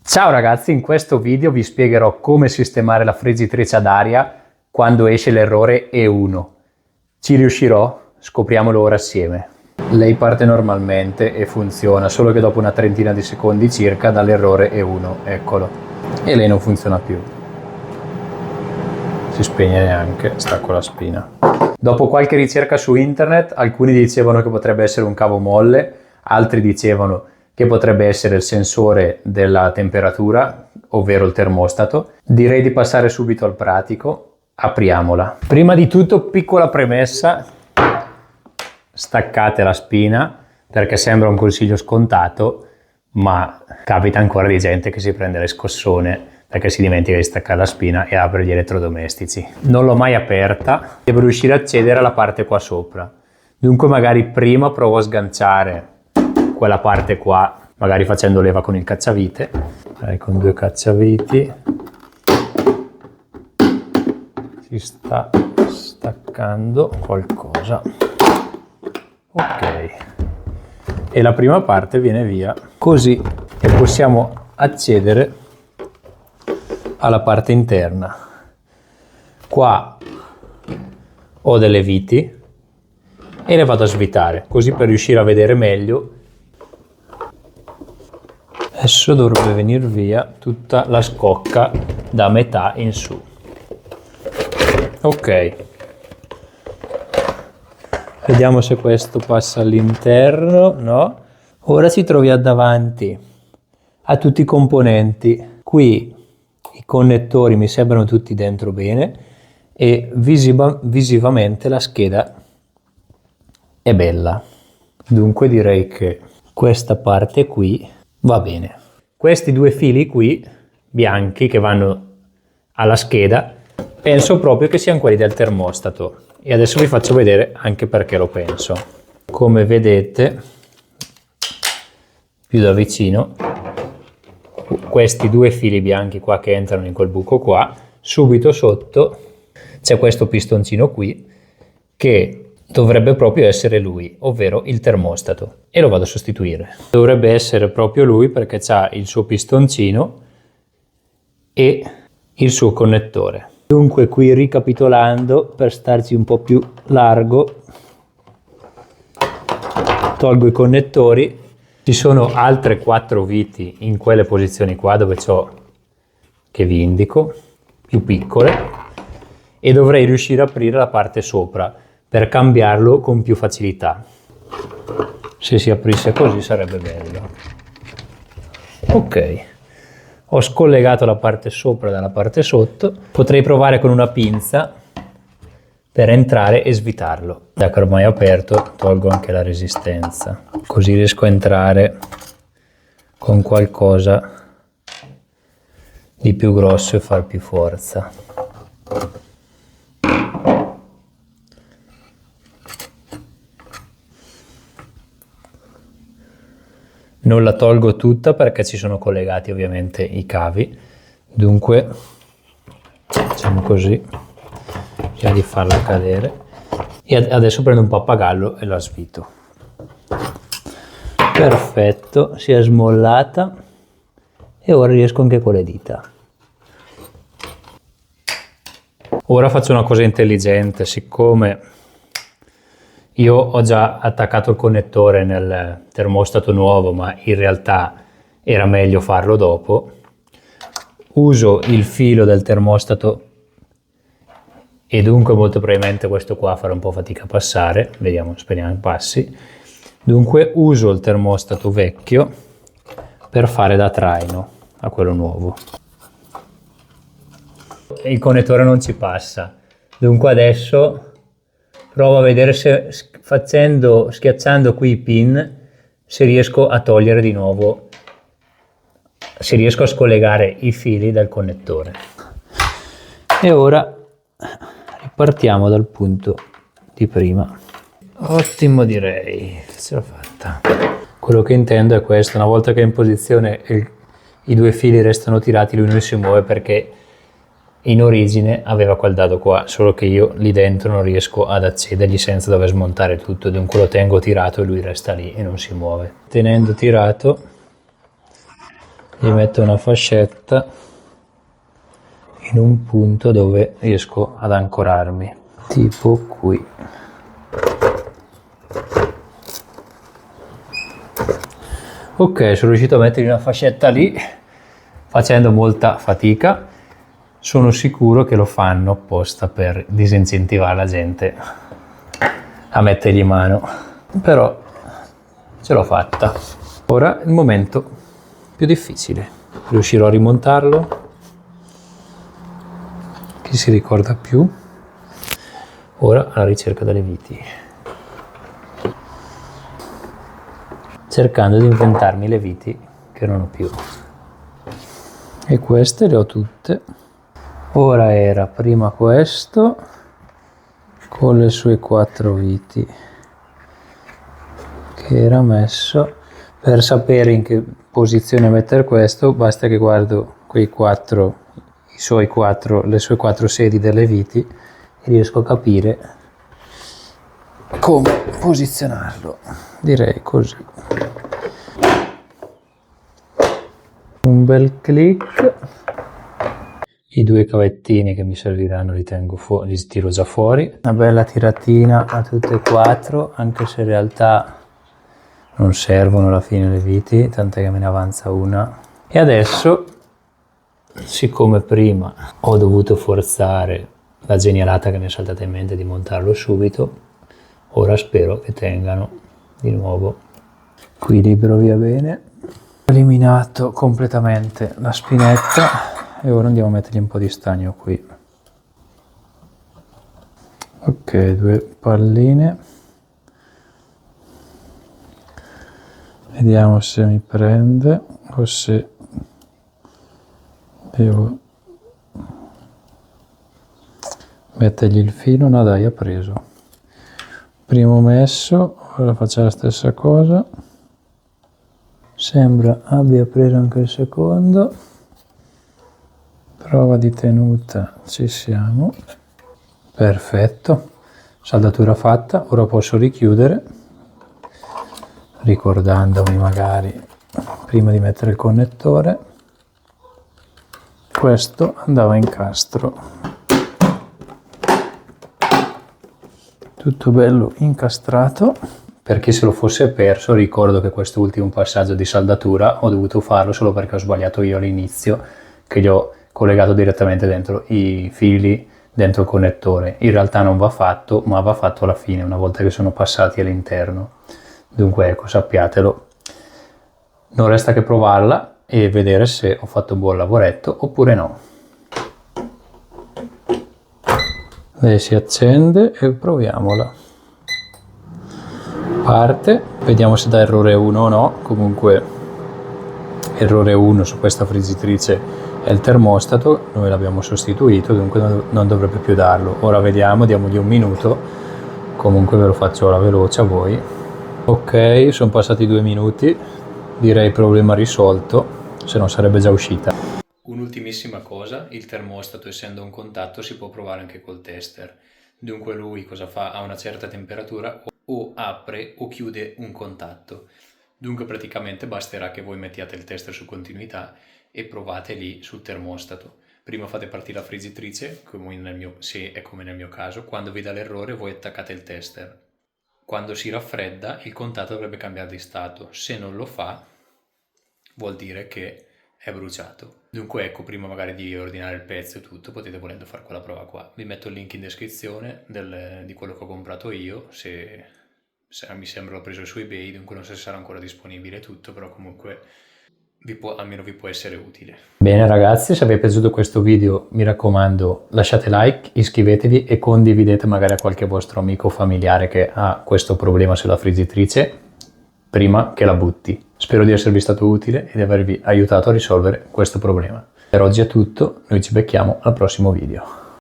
Ciao ragazzi, in questo video vi spiegherò come sistemare la friggitrice ad aria quando esce l'errore E1. Ci riuscirò? Scopriamolo ora assieme. Lei parte normalmente e funziona, solo che dopo una trentina di secondi circa dall'errore E1, eccolo. E lei non funziona più. Si spegne neanche, stacco la spina. Dopo qualche ricerca su internet, alcuni dicevano che potrebbe essere un cavo molle, altri dicevano che potrebbe essere il sensore della temperatura, ovvero il termostato. Direi di passare subito al pratico. Apriamola. Prima di tutto, piccola premessa: staccate la spina, perché sembra un consiglio scontato, ma capita ancora di gente che si prende le scossone perché si dimentica di staccare la spina e apre gli elettrodomestici. Non l'ho mai aperta, devo riuscire a accedere alla parte qua sopra. Dunque magari prima provo a sganciare quella parte qua, magari facendo leva con il cacciavite, con due cacciaviti. Si sta staccando qualcosa. Ok, e la prima parte viene via così e possiamo accedere alla parte interna. Qua ho delle viti e le vado a svitare così per riuscire a vedere meglio. Adesso dovrebbe venire via tutta la scocca da metà in su. Ok, vediamo se questo passa all'interno. No, ora ci troviamo davanti a tutti i componenti. Qui i connettori mi sembrano tutti dentro bene e visivamente la scheda è bella. Dunque direi che questa parte qui va bene. Questi due fili qui bianchi che vanno alla scheda penso proprio che siano quelli del termostato e adesso vi faccio vedere anche perché lo penso. Come vedete più da vicino, questi due fili bianchi qua che entrano in quel buco qua, subito sotto c'è questo pistoncino qui che dovrebbe proprio essere lui, ovvero il termostato, e lo vado a sostituire. Dovrebbe essere proprio lui perché ha il suo pistoncino e il suo connettore. Dunque qui, ricapitolando, per starci un po' più largo, tolgo i connettori. Ci sono altre 4 viti in quelle posizioni qua dove c'ho, che vi indico, più piccole, e dovrei riuscire a aprire la parte sopra per cambiarlo con più facilità. Se si aprisse così sarebbe bello. Ok, ho scollegato la parte sopra dalla parte sotto. Potrei provare con una pinza per entrare e svitarlo. Da che ormai è aperto, tolgo anche la resistenza, così riesco a entrare con qualcosa di più grosso e far più forza. Non la tolgo tutta perché ci sono collegati ovviamente i cavi, dunque facciamo così, prima di farla cadere, e adesso prendo un pappagallo e la svito. Perfetto, si è smollata e ora riesco anche con le dita. Ora faccio una cosa intelligente, siccome io ho già attaccato il connettore nel termostato nuovo, ma in realtà era meglio farlo dopo. Uso il filo del termostato e dunque molto probabilmente questo qua farà un po' fatica a passare. Vediamo, speriamo che passi. Dunque uso il termostato vecchio per fare da traino a quello nuovo. Il connettore non ci passa, dunque adesso provo a vedere se schiacciando qui i pin, se riesco a togliere di nuovo, se riesco a scollegare i fili dal connettore. E ora ripartiamo dal punto di prima. Ottimo, direi, ce l'ho fatta. Quello che intendo è questo: una volta che è in posizione i due fili restano tirati, lui non si muove perché in origine aveva quel dado qua, solo che io lì dentro non riesco ad accedergli senza dover smontare tutto, dunque lo tengo tirato e lui resta lì e non si muove. Tenendo tirato gli metto una fascetta in un punto dove riesco ad ancorarmi, tipo qui. Ok, sono riuscito a mettere una fascetta lì facendo molta fatica. Sono sicuro che lo fanno apposta per disincentivare la gente a mettergli mano, però ce l'ho fatta. Ora il momento più difficile, riuscirò a rimontarlo? Chi si ricorda più? Ora alla ricerca delle viti, cercando di inventarmi le viti che non ho più, e queste le ho tutte. Ora era prima questo con le sue 4 viti che era messo. Per sapere in che posizione mettere questo basta che guardo quei 4, le sue 4 sedi delle viti, e riesco a capire come posizionarlo. Direi così. Un bel clic. I 2 cavettini che mi serviranno li tengo fuori, li tiro già fuori. Una bella tiratina a tutte e 4, anche se in realtà non servono alla fine le viti, tant'è che me ne avanza una. E adesso, siccome prima ho dovuto forzare la genialata che mi è saltata in mente di montarlo subito, ora spero che tengano di nuovo. Equilibrio via bene. Ho eliminato completamente la spinetta e ora andiamo a mettergli un po' di stagno qui. Ok, 2 palline. Vediamo se mi prende o se devo mettergli il filo. No dai, ha preso. Primo messo, ora faccio la stessa cosa. Sembra abbia preso anche il secondo. Prova di tenuta, ci siamo. Perfetto, saldatura fatta. Ora posso richiudere, ricordandomi magari prima di mettere il connettore. Questo andava in castro, tutto bello incastrato. Per chi se lo fosse perso, ricordo che questo ultimo passaggio di saldatura ho dovuto farlo solo perché ho sbagliato io all'inizio, che gli ho collegato direttamente dentro i fili dentro il connettore. In realtà non va fatto, ma va fatto alla fine, una volta che sono passati all'interno. Dunque ecco, sappiatelo. Non resta che provarla e vedere se ho fatto un buon lavoretto oppure no. Lei si accende e proviamola. Parte, vediamo se dà errore 1 o no. Comunque errore 1 su questa friggitrice è il termostato, noi l'abbiamo sostituito, dunque non dovrebbe più darlo. Ora vediamo, diamogli un minuto, comunque ve lo faccio alla veloce a voi. Ok, sono passati 2 minuti, direi problema risolto, se no sarebbe già uscita. Un'ultimissima cosa, il termostato essendo un contatto si può provare anche col tester. Dunque lui cosa fa? A una certa temperatura o apre o chiude un contatto. Dunque praticamente basterà che voi mettiate il tester su continuità e provate lì sul termostato. Prima fate partire la friggitrice, se è come nel mio caso, quando vi dà l'errore voi attaccate il tester. Quando si raffredda il contatto dovrebbe cambiare di stato, se non lo fa vuol dire che è bruciato. Dunque ecco, prima magari di ordinare il pezzo e tutto, potete volendo fare quella prova qua. Vi metto il link in descrizione di quello che ho comprato io, se mi sembra l'ho preso su eBay, dunque non so se sarà ancora disponibile tutto, però comunque almeno vi può essere utile. Bene ragazzi, se vi è piaciuto questo video mi raccomando lasciate like, iscrivetevi e condividete magari a qualche vostro amico o familiare che ha questo problema sulla friggitrice prima che la butti. Spero di esservi stato utile e di avervi aiutato a risolvere questo problema. Per oggi è tutto, noi ci becchiamo al prossimo video.